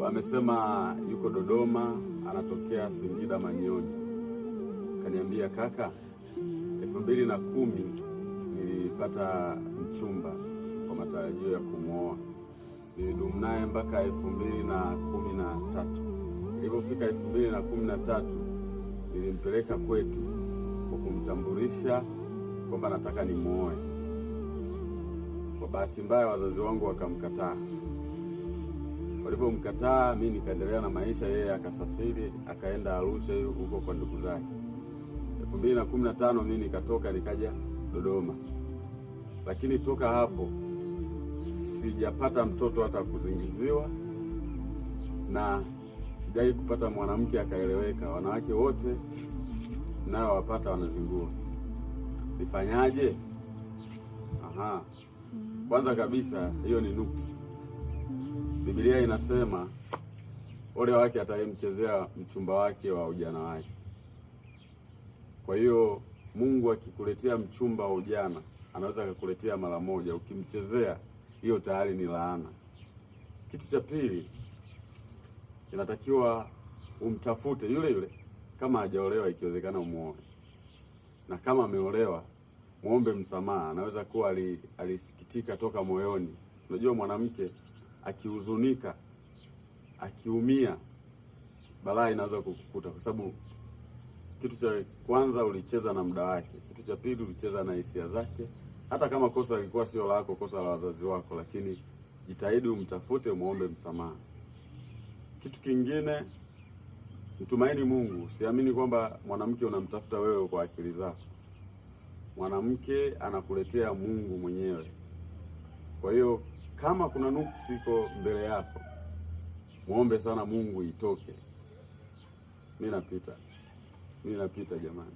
amesema yuko Dodoma, anatokea Singida Manyoni. Kaniambia, kaka, 2010 nilipata mchumba kwa matarajio ya kumwoa. Nilidumu naye mpaka 2013. Ilipofika 2013 nilimpeleka kwetu kwa kumtambulisha kwamba nataka nimuoe. Kwa bahati mbaya wazazi wangu wakamkataa. Walipomkataa, mimi nikaendelea na maisha, yeye akasafiri akaenda Arusha huko kwa ndugu zake. 2015 mimi nikatoka nikaja Dodoma. Lakini toka hapo sijapata mtoto hata kuzingiziwa, na sijai kupata mwanamke akaeleweka. Wanawake wote nao wapata wanazingua. Nifanyaje? Kwanza kabisa, hiyo ni nuksi. Biblia inasema ole wake atakayemchezea mchumba wake wa ujana wake. Kwa hiyo Mungu akikuletea mchumba wa ujana, anaweza kukuletea mara moja. Ukimchezea, hiyo tayari ni laana. Kitu cha pili, inatakiwa umtafute yule kama hajaolewa, ikiwezekana umuoe, na kama ameolewa muombe msamaha. Anaweza kuwa alisikitika toka moyoni. Unajua mwanamke akihuzunika, akiumia, balaa inaweza kukukuta, kwa sababu kitu cha kwanza ulicheza na muda wake, kitu cha pili ulicheza na hisia zake. Hata kama kosa lilikuwa sio lako, kosa la wazazi wako, lakini jitahidi umtafute, muombe msamaha. Kitu kingine, mtumaini Mungu. Siamini kwamba mwanamke unamtafuta wewe kwa akili zako. Mwanamke anakuletea Mungu mwenyewe. Kwa hiyo kama kuna nuksi iko mbele yako, muombe sana Mungu itoke. Mimi napita jamani.